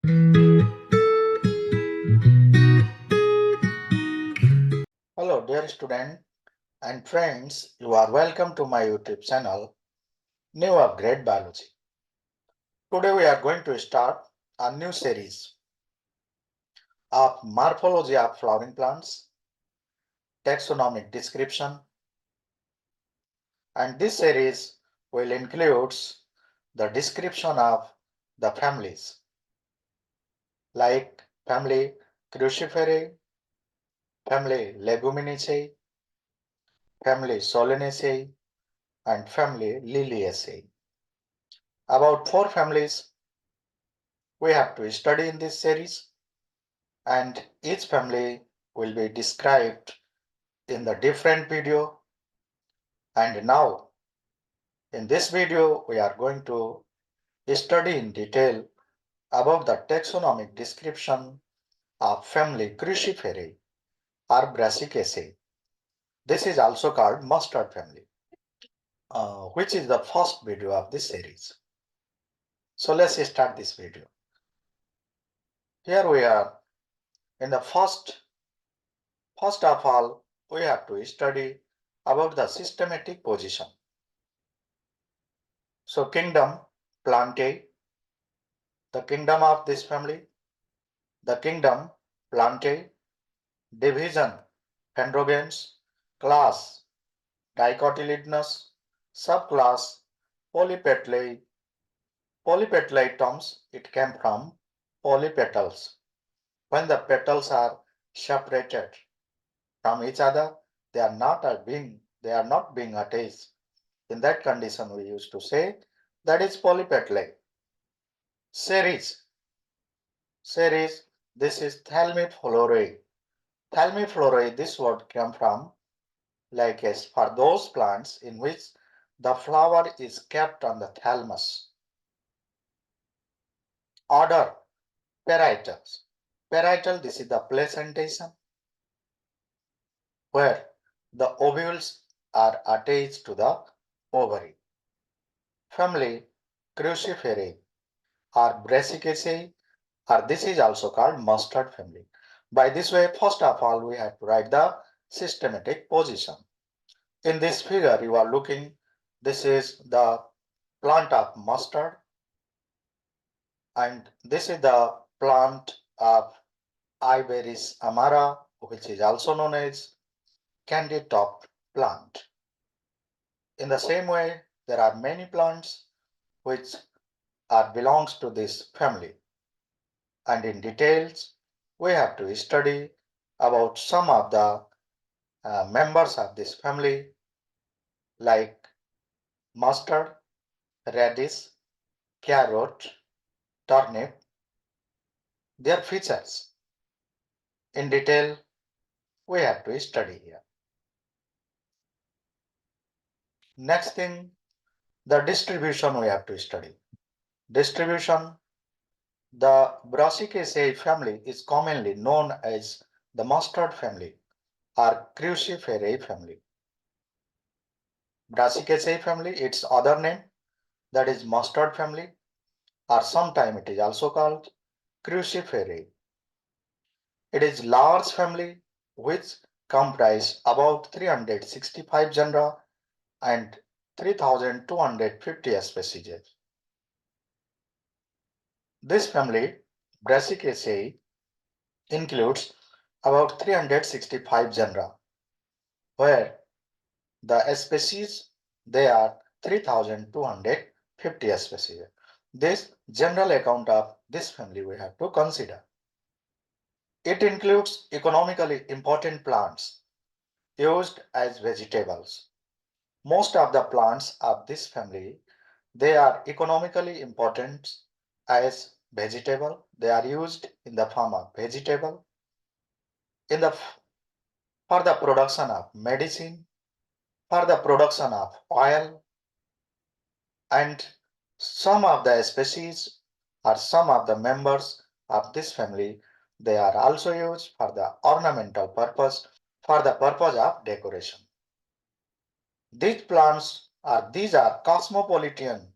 Hello dear student and friends, you are welcome to my YouTube channel, New Upgrade Biology. Today we are going to start a new series of Morphology of flowering plants, Taxonomic description, and this series will include the description of the families like family Cruciferae, family Leguminosae, family Solanaceae, and family Liliaceae. About 4 families we have to study in this series, and each family will be described in the different video. And now in this video we are going to study in detail about the taxonomic description of family Cruciferae or Brassicaceae. This is also called mustard family, which is the first video of this series. So let's start this video. Here we are in the first of all, we have to study about the systematic position. So kingdom Plantae, the kingdom of this family, the kingdom Plantae, division Androgens, class Dicotyledonous, subclass Polypetalae. Polypetalae terms it came from polypetals. When the petals are separated from each other, they are not being attached. In that condition, we used to say that is polypetalae. Series, this is Thalmiflorae. Thalmiflorae, this word came from like as for those plants in which the flower is kept on the thalamus. Order, Perietals. Parietal, this is the placentation where the ovules are attached to the ovary. Family, Cruciferae or Brassicaceae, or this is also called mustard family. By this way, first of all, we have to write the systematic position. In this figure, you are looking, this is the plant of mustard, and this is the plant of Iberis amara, which is also known as candy top plant. In the same way, there are many plants which belongs to this family, and in details we have to study about some of the members of this family like mustard, radish, carrot, turnip, their features. In detail, we have to study here. Next thing, the distribution we have to study. Distribution, the Brassicaceae family is commonly known as the mustard family or Cruciferae family. Brassicaceae family, its other name, that is mustard family, or sometime it is also called Cruciferae. It is large family which comprise about 365 genera and 3250 species. This family, Brassicaceae, includes about 365 genera, where the species they are 3250 species. This general account of this family we have to consider. It includes economically important plants used as vegetables. Most of the plants of this family, they are economically important as vegetable. They are used in the form of vegetable in the for the production of medicine, for the production of oil, and some of the species or some of the members of this family, they are also used for the ornamental purpose, for the purpose of decoration. These are cosmopolitan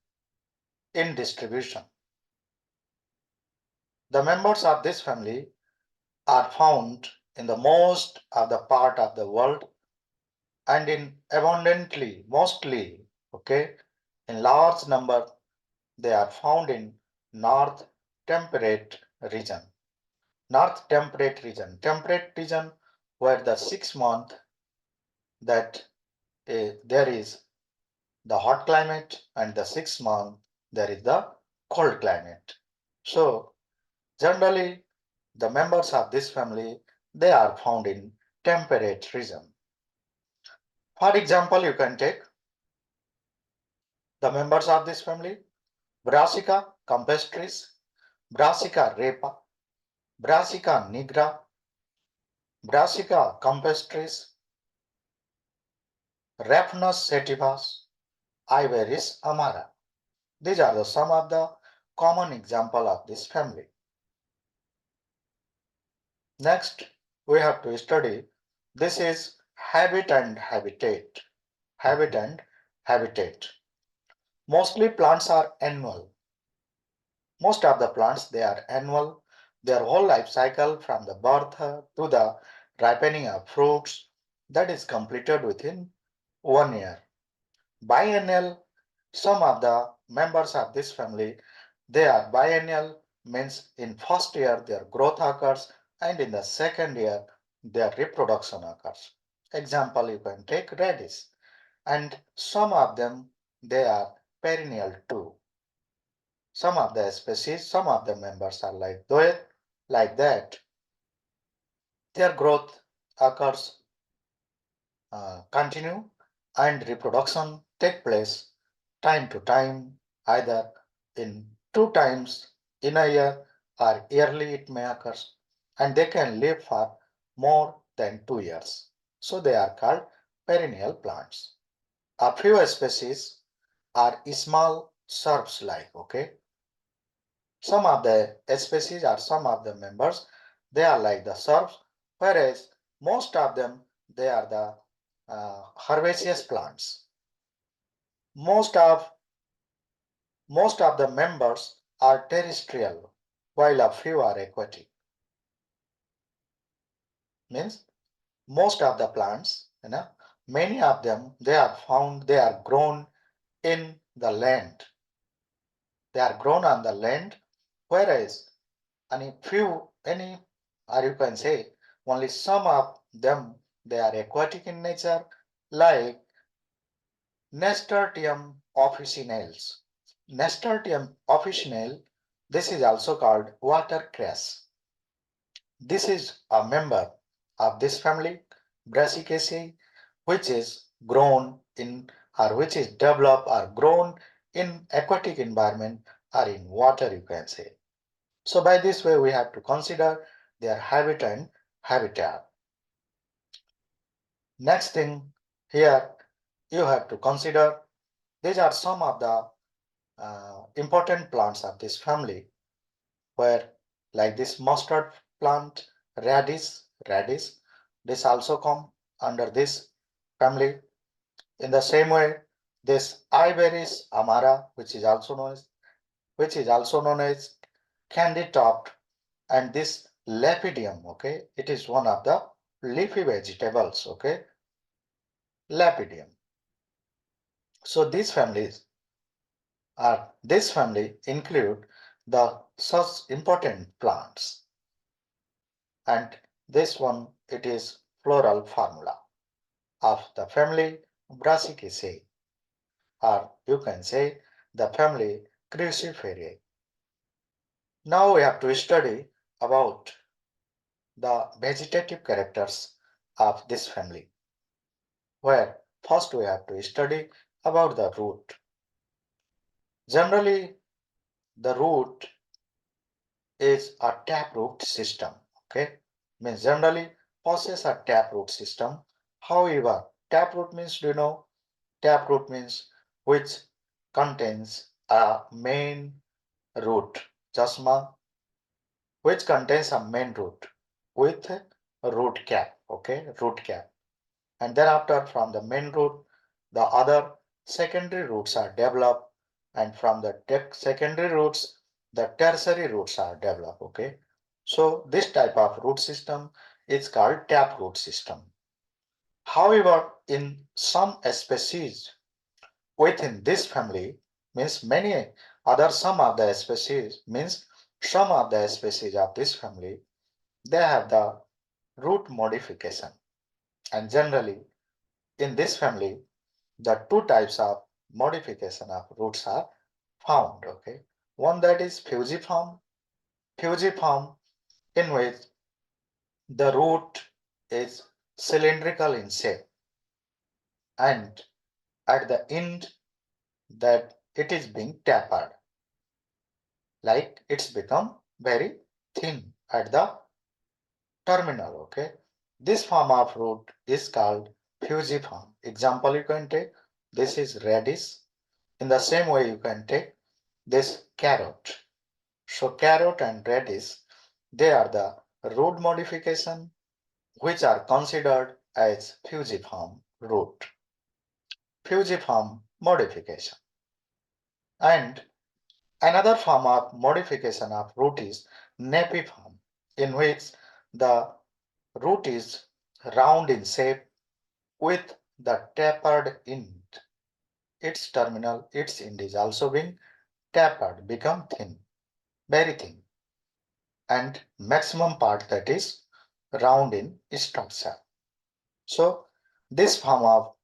in distribution. The members of this family are found in the most of the part of the world and in abundantly, mostly, okay, in large number, they are found in North Temperate region. North Temperate region where the 6 month that there is the hot climate and the 6 month there is the cold climate. So generally the members of this family they are found in temperate region. For example, you can take the members of this family: Brassica campestris, Brassica repa, Brassica nigra, Brassica campestris, Raphanus sativus, Iberis amara. These are some of the common example of this family. Next, we have to study this is habit and habitat. Habit and habitat. Mostly plants are annual. Most of the plants they are annual. Their whole life cycle from the birth to the ripening of fruits that is completed within 1 year. Biennial, some of the members of this family they are biennial means in first year their growth occurs and in the second year their reproduction occurs. Example, you can take radish, and some of them they are perennial too. Some of the species, some of the members are like that. Their growth occurs continue and reproduction take place time to time, either in 2 times in a year or yearly it may occur, and they can live for more than 2 years. So they are called perennial plants. A few species are small shrubs like, okay. Some of the species or some of the members, they are like the shrubs, whereas most of them, they are the herbaceous plants. Most of the members are terrestrial, while a few are aquatic. Means most of the plants, many of them, they are found, they are grown in the land. They are grown on the land, whereas or you can say only some of them, they are aquatic in nature, like Nasturtium officinales. Nasturtium officinale, this is also called watercress. This is a member of this family, Brassicaceae, which is grown in or which is developed or grown in aquatic environment or in water, you can say. So by this way, we have to consider their habit and habitat. Next thing here, you have to consider these are some of the important plants of this family, where like this mustard plant, radish, this also come under this family. In the same way, this Iberis amara, which is also known as candy topped, and this Lepidium, okay, it is one of the leafy vegetables, okay, Lepidium. So this family include the such important plants, and this one it is floral formula of the family Brassicaceae, or you can say the family Cruciferae. Now we have to study about the vegetative characters of this family, where first we have to study about the root. Generally, the root is a taproot system. Okay, means generally possess a taproot system. However, taproot means, do you know? Taproot means which contains a main root, chasma, which contains a main root with a root cap. Okay, root cap, and thereafter from the main root, the other secondary roots are developed, and from the secondary roots, the tertiary roots are developed. Okay, so this type of root system is called tap root system. However, in some species within this family, means many other some of the species, means some of the species of this family, they have the root modification. And generally in this family, the two types of modification of roots are found. Okay, one that is fusiform in which the root is cylindrical in shape, and at the end that it is being tapered, like it's become very thin at the terminal. Okay, this form of root is called fusiform. Example you can take, this is radish. In the same way you can take this carrot. So carrot and radish, they are the root modification which are considered as fusiform root, fusiform modification. And another form of modification of root is napiform, in which the root is round in shape with the tapered end. Its terminal, its end is also being tapered, become thin, very thin, and maximum part that is round in structure. So this form of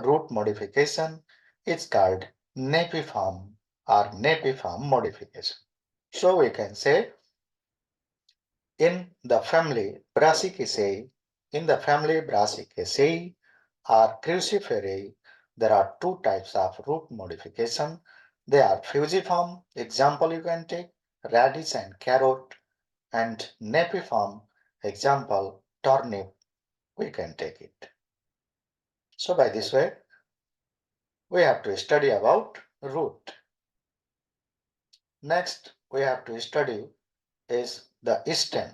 root modification is called napiform or napiform modification. So we can say in the family Brassicaceae, or Cruciferae, there are two types of root modification. They are fusiform, example you can take radish and carrot, and napiform, example turnip, we can take it. So by this way, we have to study about root. Next, we have to study is the stem.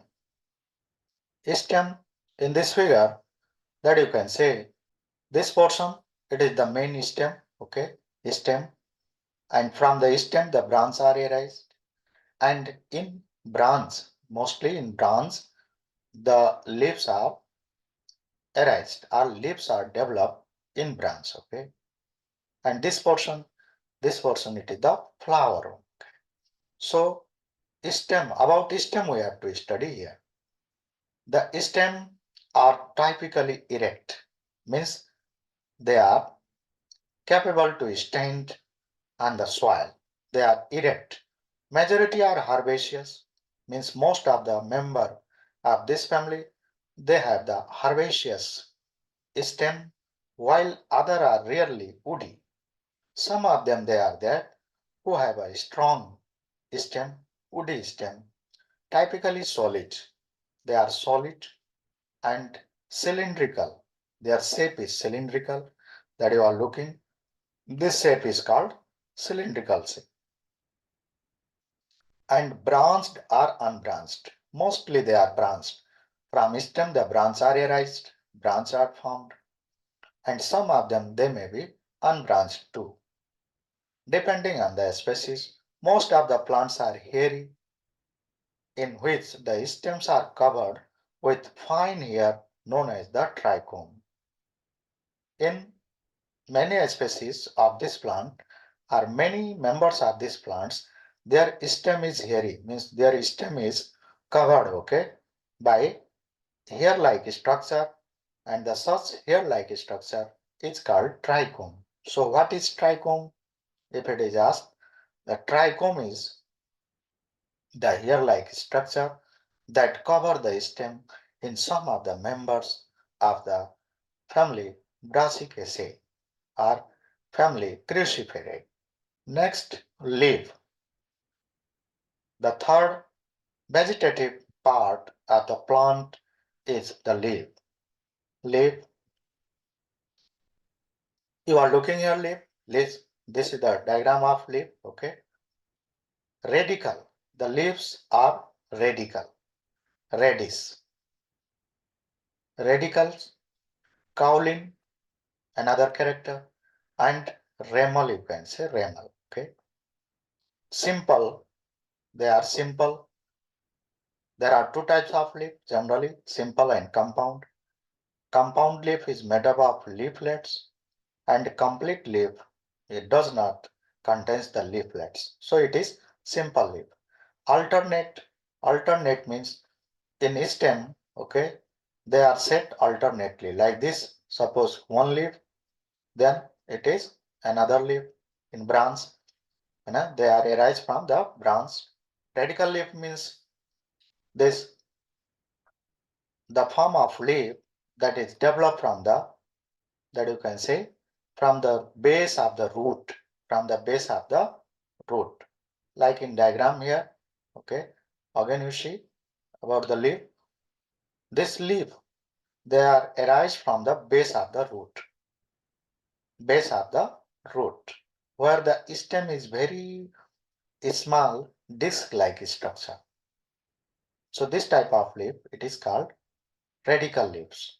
Stem in this figure that you can say this portion, it is the main stem, okay, stem, and from the stem the branches are arised, and in branch, mostly in branch, the leaves are arised, or leaves are developed in branch, okay, and this portion it is the flower. So about stem we have to study here. The stem are typically erect, means they are capable to stand on the soil. They are erect. Majority are herbaceous, means most of the member of this family, they have the herbaceous stem, while other are rarely woody. Some of them they are there who have a strong stem, woody stem, typically solid. They are solid and cylindrical. Their shape is cylindrical that you are looking. This shape is called cylindrical shape. And branched or unbranched. Mostly they are branched. From stem the branches are arised, branches are formed, and some of them they may be unbranched too. Depending on the species, most of the plants are hairy, in which the stems are covered with fine hair known as the trichome. In many species of this plant, or many members of these plants, their stem is hairy, means their stem is covered, okay, by hair-like structure, and the such hair-like structure is called trichome. So what is trichome? If it is asked, the trichome is the hair-like structure that cover the stem in some of the members of the family Brassicaceae or family Cruciferae. Next, leaf. The third vegetative part of the plant is the leaf. Leaf, you are looking here leaf. This is the diagram of leaf, okay. Radical, the leaves are radical, radish. Radicals, cowlin, another character, and ramal, you can say ramal, okay. Simple, They are simple. There are two types of leaf, generally simple and compound. Compound leaf is made up of leaflets, and complete leaf, it does not contains the leaflets. So it is simple leaf. Alternate means in stem, okay, they are set alternately like this. Suppose one leaf, then it is another leaf in branch. They are arise from the branch. Radical leaf means this the form of leaf that is developed from the, that you can say, from the base of the root, from the base of the root, like in diagram here. Okay, again you see about the leaf. This leaf, they are arise from the base of the root, base of the root, where the stem is very small disc-like structure. So this type of leaf, it is called radical leaves.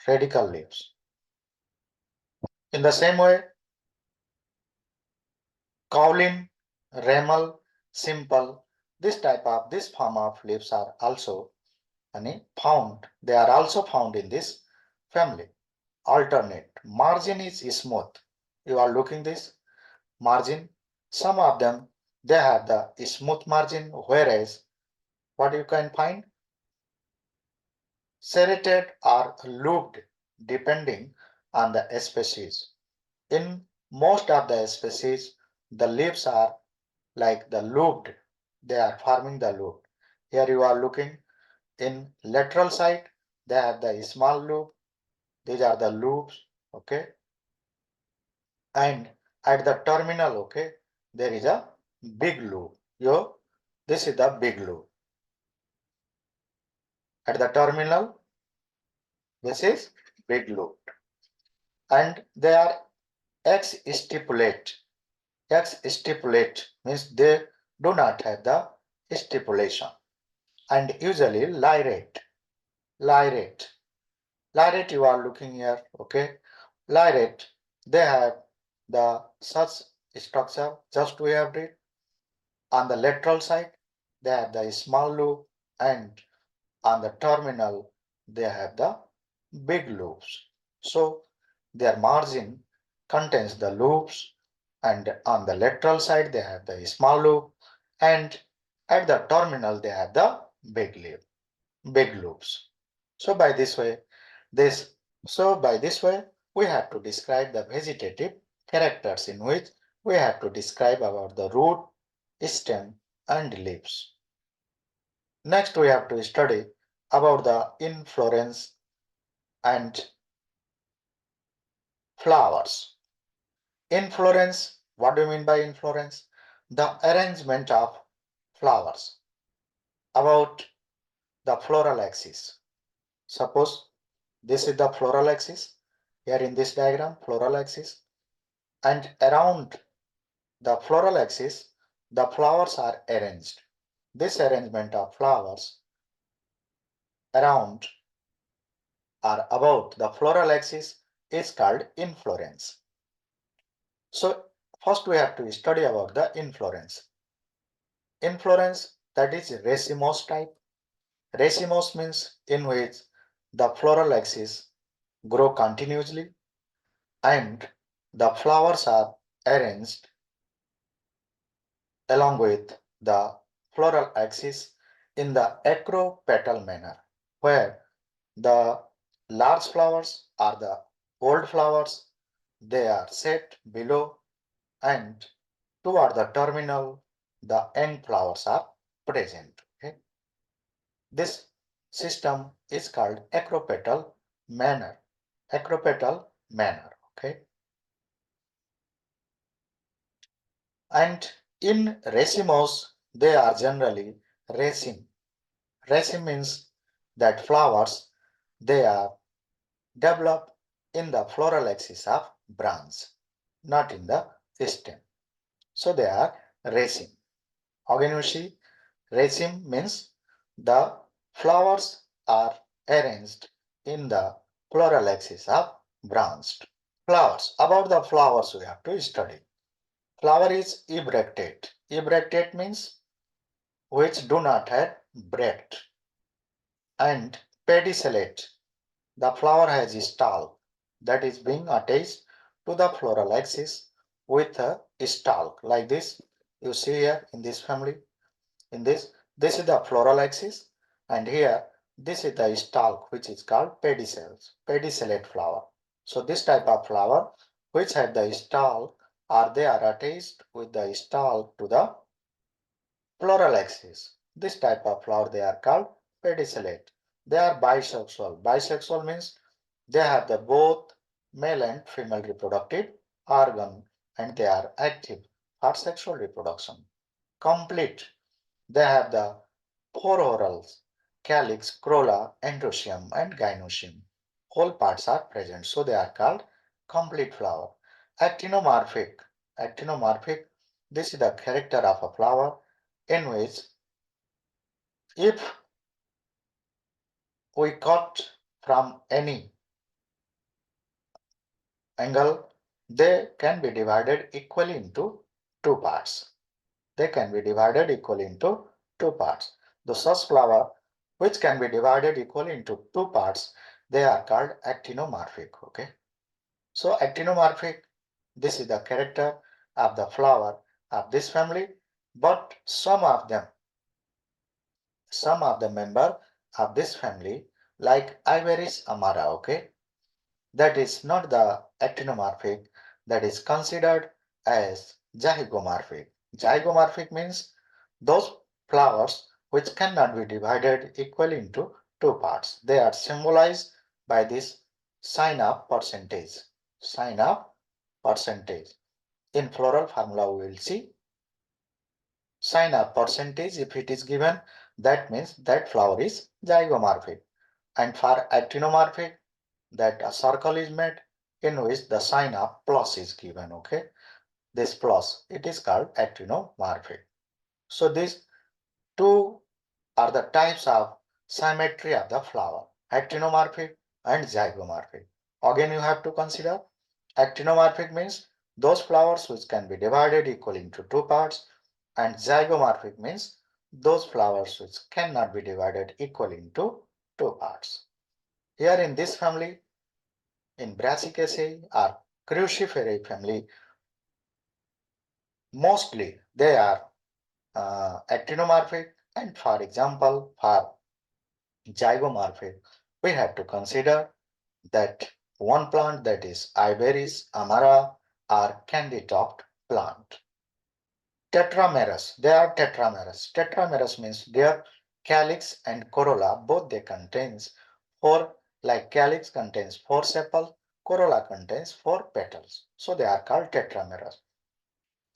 Radical leaves. In the same way, kaolin, ramal, simple, this form of leaves are also found. They are also found in this family. Alternate. Margin is smooth. You are looking this margin. Some of them, they have the smooth margin, whereas what you can find, serrated or looped depending on the species. In most of the species, the leaves are like the looped. They are forming the loop. Here you are looking in lateral side, they have the small loop. These are the loops, okay. And at the terminal, okay, there is a big loop. This is the big loop. At the terminal, this is big loop. And they are X stipulate. X stipulate means they do not have the stipulation. And usually lyrate. Lyrate. Lyrate you are looking here, okay. Lyrate, they have the such structure, just we have read. On the lateral side, they have the small loop, and on the terminal, they have the big loops. So their margin contains the loops, and on the lateral side, they have the small loop, and at the terminal, they have the big loop, big loops. So by this way, this by this way, we have to describe the vegetative characters, in which we have to describe about the root, stem, and leaves. Next, we have to study about the inflorescence and flowers. Inflorescence, what do you mean by inflorescence? The arrangement of flowers about the floral axis. Suppose this is the floral axis, here in this diagram, floral axis, and around the floral axis, the flowers are arranged. This arrangement of flowers around or about the floral axis is called inflorescence. So first we have to study about the inflorescence. Inflorescence, that is racemose type. Racemose means in which the floral axis grow continuously and the flowers are arranged along with the floral axis in the acropetal manner, where the large flowers are the old flowers, they are set below, and toward the terminal, the young flowers are present. Okay? This system is called acropetal manner. Acropetal manner. Okay. And in racemose, they are generally raceme. Raceme means that flowers, they are developed in the floral axis of branch, not in the stem. So they are raceme. Again you see, raceme means the flowers are arranged in the floral axis of branched. Flowers. About the flowers we have to study. Flower is ebracted. Ebractate means which do not have bract. And pedicellate, the flower has a stalk that is being attached to the floral axis with a stalk like this. You see here in this family, in this is the floral axis, and here this is the stalk which is called pedicellate flower. So this type of flower which have the stalk or they are attached with the stalk to the floral axis. This type of flower they are called pedicellate. They are bisexual. Bisexual means they have the both male and female reproductive organ and they are active for sexual reproduction. Complete. They have the four whorls, calyx, corolla, androecium, and gynoecium. Whole parts are present, so they are called complete flower. Actinomorphic. Actinomorphic. This is the character of a flower in which if we cut from any angle, they can be divided equally into two parts. They can be divided equally into two parts. The such flower which can be divided equally into two parts, they are called actinomorphic. Okay. So actinomorphic, this is the character of the flower of this family, but some of the member of this family, like Iberis amara, okay, that is not the actinomorphic, that is considered as zygomorphic. Zygomorphic means those flowers which cannot be divided equally into two parts. They are symbolized by this sign of percentage. Sign of percentage. In floral formula, we will see sign of percentage. If it is given, that means that flower is zygomorphic. And for actinomorphic, that a circle is made in which the sign of plus is given. Okay, this plus, it is called actinomorphic. So these two are the types of symmetry of the flower, actinomorphic and zygomorphic. Again, you have to consider actinomorphic means those flowers which can be divided equally into two parts, and zygomorphic means those flowers which cannot be divided equally into two parts. Here in this family, in Brassicaceae or Cruciferae family, mostly they are actinomorphic, and for example, for zygomorphic, we have to consider that one plant, that is Iberis amara or candy-topped plant. Tetramerous, they are tetramerous. Tetramerous means their calyx and corolla, both they contains four, like calyx contains four sepals, corolla contains four petals. So they are called tetramerous.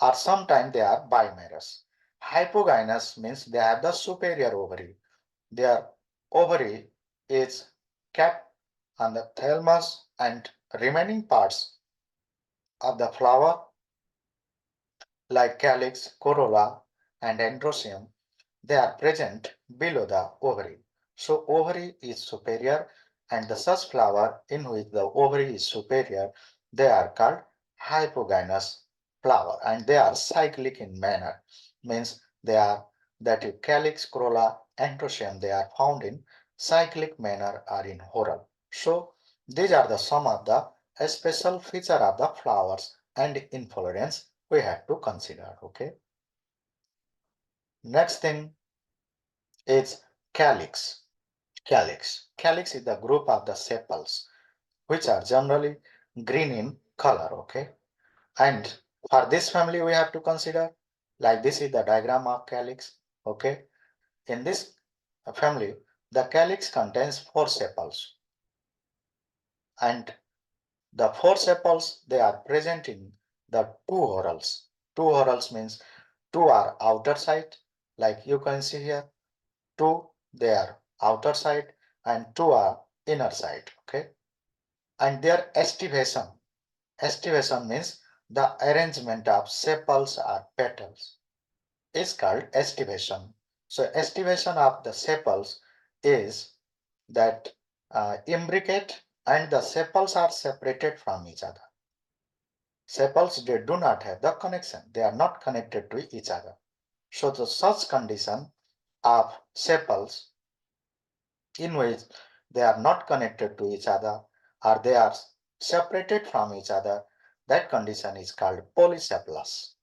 Or sometimes they are bimerous. Hypogynous means they have the superior ovary. Their ovary is kept on the thalamus, and remaining parts of the flower like calyx, corolla, and androecium, they are present below the ovary. So ovary is superior, and the such flower in which the ovary is superior, they are called hypogynous flower, and they are cyclic in manner. Means they are that is calyx, corolla, androecium, they are found in cyclic manner or in whorl. So these are the some of the special feature of the flowers and inflorescence we have to consider. Okay. Next thing is calyx. Calyx. Calyx is the group of the sepals which are generally green in color. Okay. And for this family we have to consider, like this is the diagram of calyx. Okay. In this family, the calyx contains four sepals, and the four sepals, they are present in the two whorls. Two whorls means two are outer side, like you can see here. Two, they are outer side, and two are inner side. Okay. And their estivation means the arrangement of sepals or petals is called estivation. So estivation of the sepals is that imbricate, and the sepals are separated from each other. Sepals, they do not have the connection. They are not connected to each other. So the such condition of sepals in which they are not connected to each other or they are separated from each other, that condition is called polysepalous.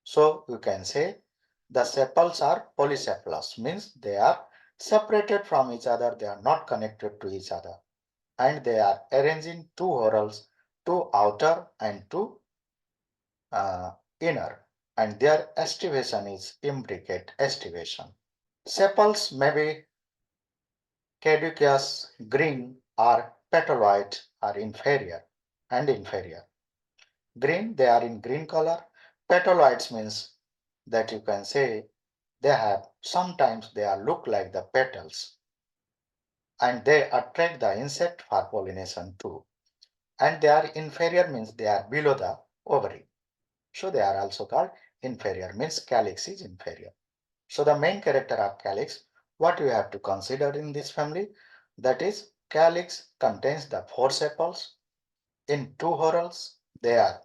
So you can say the sepals are polysepalous, means they are separated from each other, they are not connected to each other, and they are arranged in two whorls, two outer and two inner, and their estivation is imbricate estivation. Sepals may be caducous, green, or petaloid are inferior and inferior. Green, they are in green color. Petaloids means that you can say they have, sometimes they are look like the petals and they attract the insect for pollination too. And they are inferior means they are below the ovary. So they are also called inferior, means calyx is inferior. So the main character of calyx, what you have to consider in this family, that is calyx contains the four sepals in two whorls. They are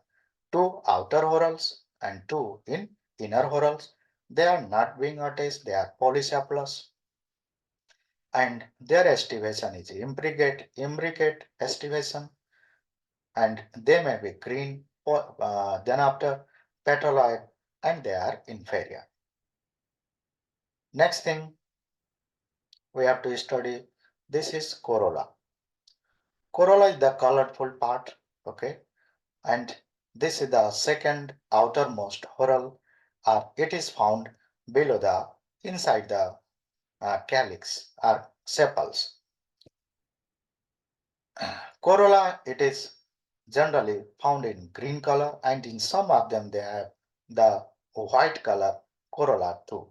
two outer whorls and two in inner whorls. They are not being attached, they are polysepalous, and their estivation is imbricate estivation, and they may be green, then after petaloid, and they are inferior. Next thing we have to study, this is corolla. Corolla is the colorful part, okay, and this is the second outermost whorl, it is found below the inside the calyx or sepals. Corolla, it is generally found in green color, and in some of them they have the white color corolla too.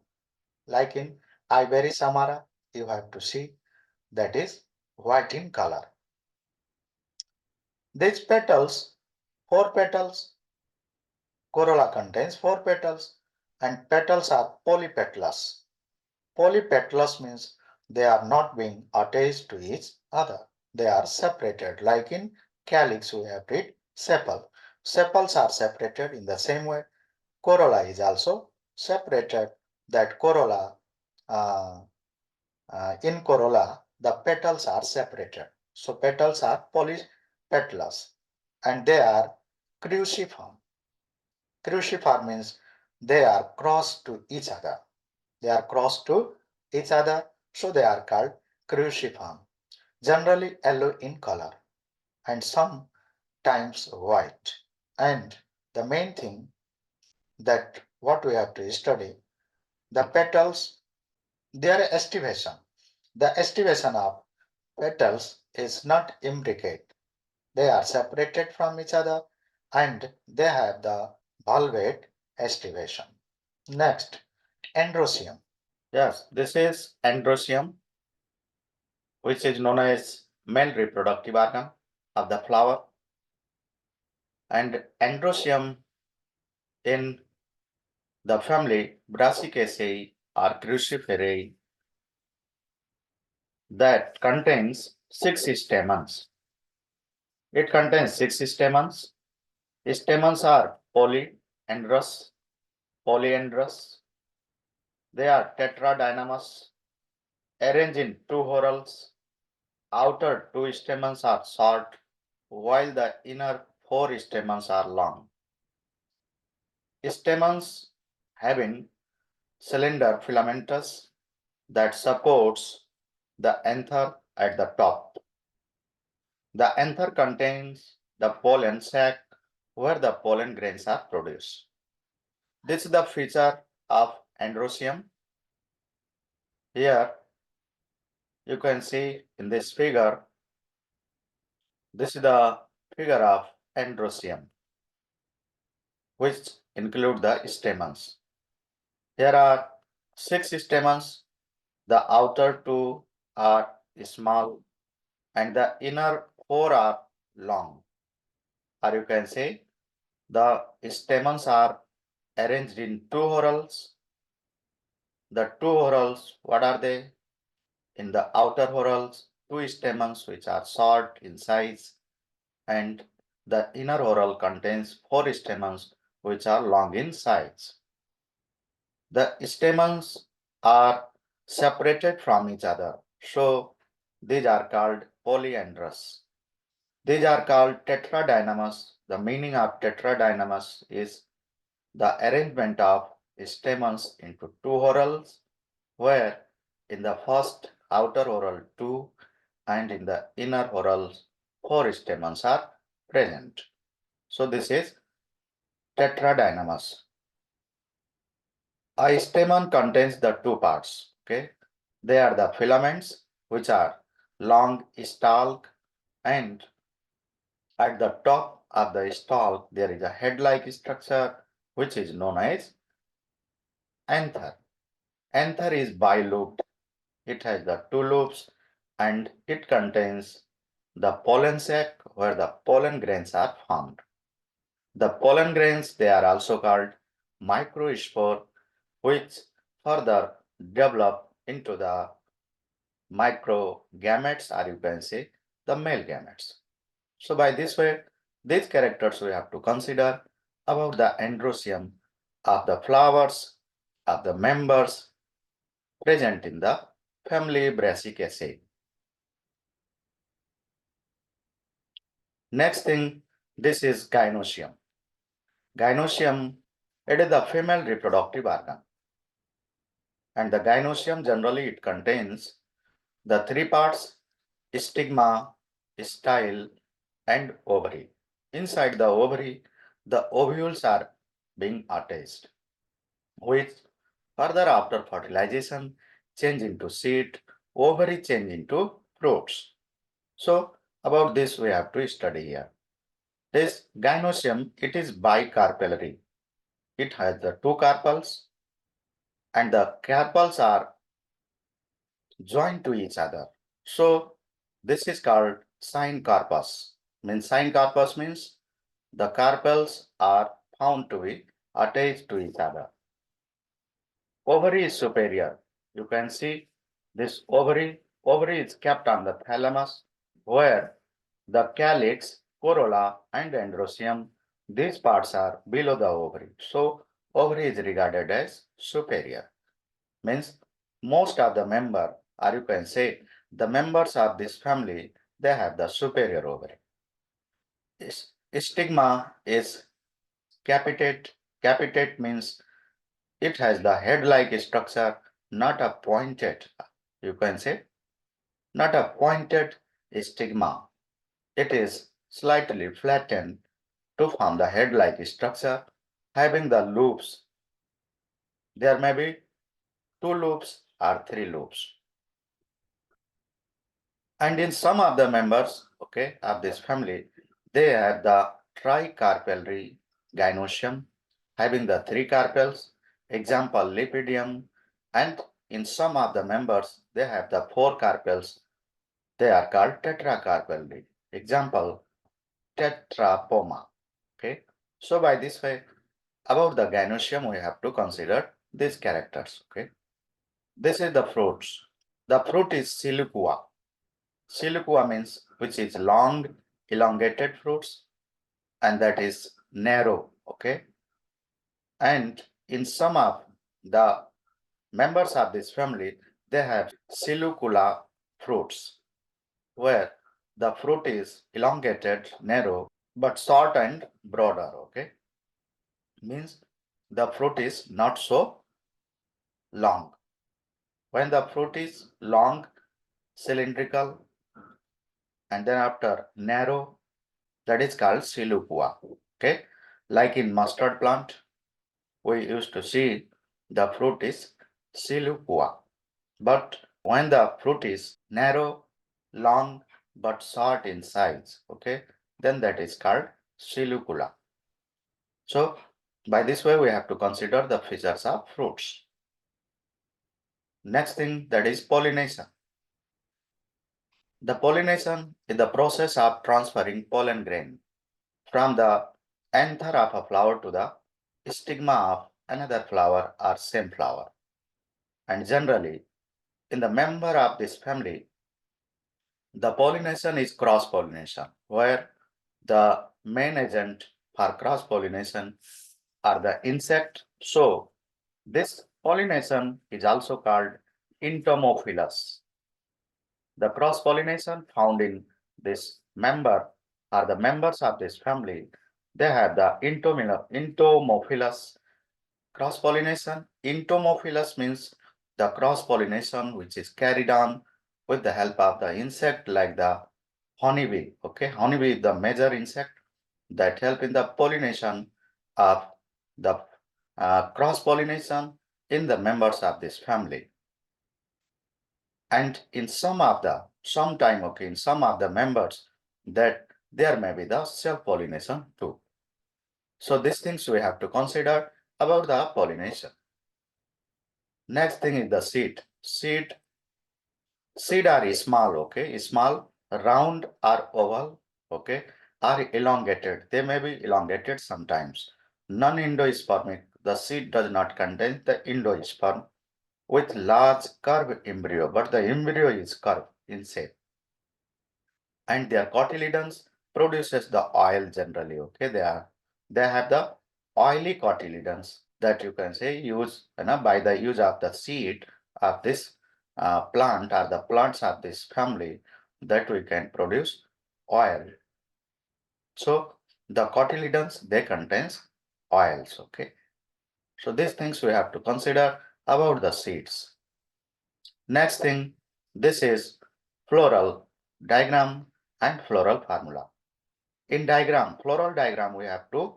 Like in Ivory Samara, you have to see that is white in color. These petals, four petals, corolla contains four petals, and petals are polypetalous. Polypetalous means they are not being attached to each other. They are separated. Like in calyx, we have read sepal. Sepals are separated in the same way. Corolla is also separated. That corolla, uh, in corolla, the petals are separated. So petals are polypetalous and they are cruciform. Cruciform means they are crossed to each other. They are crossed to each other, so they are called cruciform. Generally yellow in color and sometimes white. And the main thing that what we have to study, the petals, their estivation. The estivation of petals is not imbricate. They are separated from each other and they have the valvate estivation. Next, androecium. Yes, this is androecium, which is known as male reproductive organ of the flower. And androecium in the family Brassicaceae or cruciferae that contains six stamens. It contains six stamens. Stamens are polyandrous. They are tetradynamous, arranged in two whorls. Outer two stamens are short, while the inner four stamens are long. Stamens having cylinder filamentous that supports the anther at the top. The anther contains the pollen sac where the pollen grains are produced. This is the feature of androecium. Here you can see in this figure, this is the figure of androecium, which include the stamens. Here are six stamens. The outer two are small and the inner four are long. Or you can say the stamens are arranged in two whorls. The two whorls, what are they? In the outer whorls, two stamens which are short in size, and the inner whorl contains four stamens which are long in size. The stamens are separated from each other. So these are called polyandrous. These are called tetradynamous. The meaning of tetradynamous is the arrangement of stamens into two whorls, where in the first outer whorl two and in the inner whorls four stamens are present. So this is tetradynamous. A stamen contains the two parts. Okay, they are the filaments, which are long stalk, and at the top of the stalk there is a head-like structure which is known as anther. Anther is bi-looped. It has the two loops and it contains the pollen sac where the pollen grains are found. The pollen grains, they are also called microspore, which further develop into the microgametes, or you can say the male gametes. So by this way, these characters we have to consider about the androecium of the flowers of the members present in the family Brassicaceae. Next thing, this is gynoecium. Gynoecium, it is the female reproductive organ. And the gynoecium generally it contains the three parts: stigma, style, and ovary. Inside the ovary, the ovules are being attached, which further after fertilization change into seed, ovary change into fruits. So about this we have to study here. This gynoecium, it is bicarpellary. It has the two carpels and the carpels are joined to each other. So this is called syncarpus. Syncarpus means the carpels are found to be attached to each other. Ovary is superior. You can see this ovary. Ovary is kept on the thalamus, where the calyx, corolla, and androecium, these parts are below the ovary. So ovary is regarded as superior. Means most of the member, or you can say the members of this family, they have the superior ovary. Stigma is capitate. Capitate means it has the head-like structure, not a pointed, you can say, not a pointed stigma. It is slightly flattened to form the head-like structure, having the loops. There may be two loops or three loops. And in some of the members, okay, of this family, they have the tricarpellary gynoecium, having the three carpels, example lepidium, and in some of the members, they have the four carpels. They are called tetracarpellary. Example, tetrapoma. Okay. So by this way, about the gynoecium, we have to consider these characters. Okay. This is the fruits. The fruit is siliqua. Siliqua means which is long, elongated fruits, and that is narrow. Okay. And in some of the members of this family, they have silicula fruits, where the fruit is elongated, narrow, but short and broader. Okay. Means the fruit is not so long. When the fruit is long, cylindrical, and then after narrow, that is called silicua. Okay. Like in mustard plant, we used to see the fruit is silicua. But when the fruit is narrow, long, but short in size, okay, then that is called silicula. So by this way, we have to consider the features of fruits. Next thing, that is pollination. The pollination is the process of transferring pollen grain from the anther of a flower to the stigma of another flower or same flower. And generally, in the member of this family, the pollination is cross-pollination, where the main agent for cross-pollination are the insect. So this Pollination is also called entomophilous. The cross-pollination found in this member or the members of this family, they have the entomophilous cross-pollination. Entomophilous means the cross-pollination which is carried on with the help of the insect like the honeybee. Okay, honeybee is the major insect that help in the pollination of the cross-pollination in the members of this family. And in some of the in some of the members that there may be the self-pollination too. So these things we have to consider about the pollination. Next thing is the seed. Seed are small, okay, small, round or oval, okay, are elongated. They may be elongated sometimes. Non-endospermic, the seed does not contain the endosperm with large curved embryo, but the embryo is curved in shape. And their cotyledons produces the oil generally, okay, they have the oily cotyledons that you can say use, by the use of the seed of this plant or the plants of this family, that we can produce oil. So the cotyledons, they contains oils, okay. So these things we have to consider about the seeds. Next thing, this is floral diagram and floral formula. In floral diagram, we have to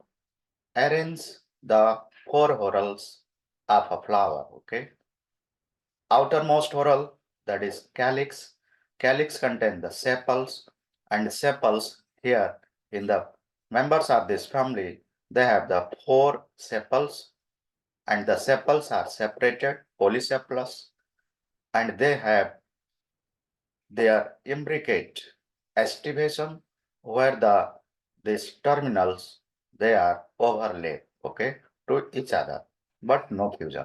arrange the four whorls of a flower, okay. Outermost whorl, that is calyx. Calyx contains the sepals, and sepals here in the members of this family, they have the four sepals, and the sepals are separated, polysepalous, and they have their imbricate estivation where these terminals, they are overlaid, okay, to each other, but no fusion.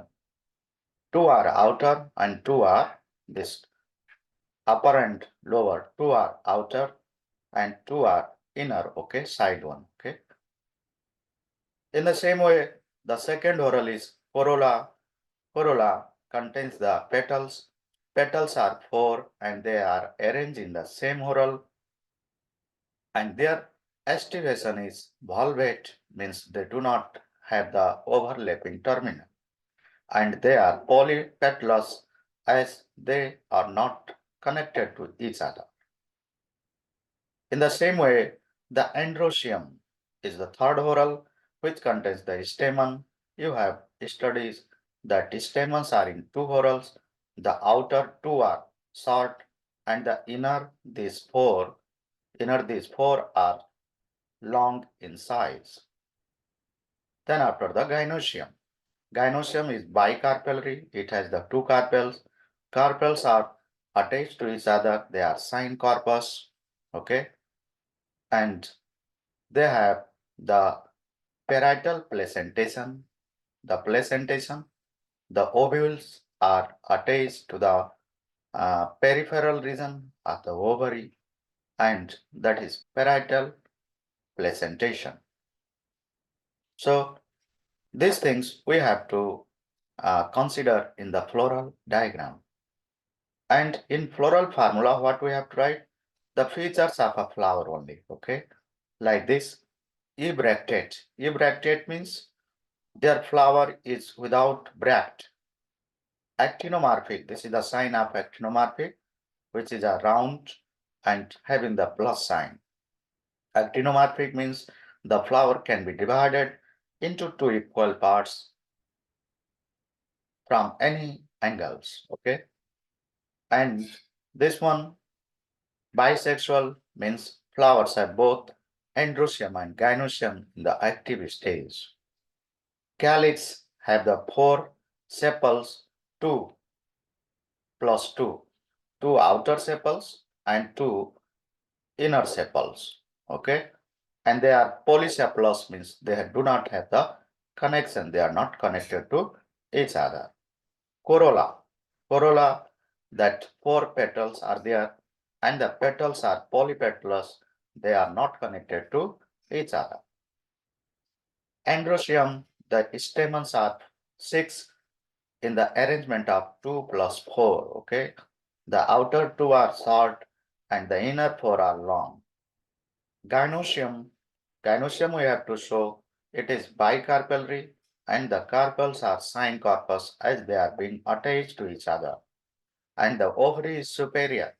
Two are outer and two are this upper and lower. Two are outer and two are inner, okay, side one, okay. In the same way, the second whorl is corolla. Corolla contains the petals. Petals are four and they are arranged in the same whorl, and their estivation is valvate, means they do not have the overlapping terminal, and they are polypetalous as they are not connected to each other. In the same way, the androecium is the third whorl which contains the stamen. You have studies that stamens are in two whorls. The outer two are short and the inner these four are long in size. Then after the gynoecium. Gynoecium is bicarpellary. It has the two carpels. Carpels are attached to each other. They are syncorpous. Okay. And they have the parietal placentation. The placentation. The ovules are attached to the peripheral region of the ovary, and that is parietal placentation. So these things we have to consider in the floral diagram. And in floral formula, what we have to write? The features of a flower only, okay? Like this, ebractate. Ebractate means their flower is without bract. Actinomorphic, this is the sign of actinomorphic, which is a round and having the plus sign. Actinomorphic means the flower can be divided into two equal parts from any angles, okay. And this one, bisexual, means flowers have both androecium and gynoecium in the active stage. Calyx have the four sepals, 2 plus 2, two outer sepals and two inner sepals, okay. And they are polysepalous, means they do not have the connection, they are not connected to each other. Corolla, that four petals are there and the petals are polypetalous, they are not connected to each other. Androecium, the stamens are 6 in the arrangement of 2 plus 4, okay? The outer two are short and the inner four are long. Gynoecium, gynoecium we have to show it is bicarpellary and the carpels are syncorpus as they are being attached to each other. And the ovary is superior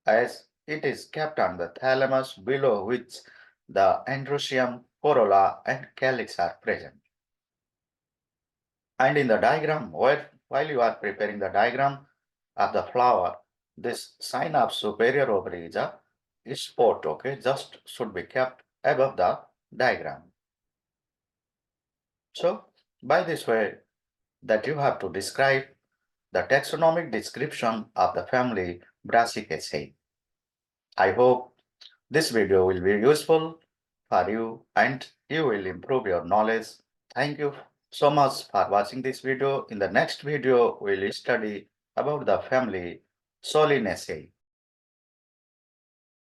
as it is kept on the thalamus below which the androecium, corolla and calyx are present. And in the diagram, while you are preparing the diagram of the flower, this sign of superior ovary is spot, okay, just should be kept above the diagram. So, by this way, that you have to describe the taxonomic description of the family Brassicaceae. I hope this video will be useful for you and you will improve your knowledge. Thank you so much for watching this video. In the next video, we'll study about the family Solanaceae.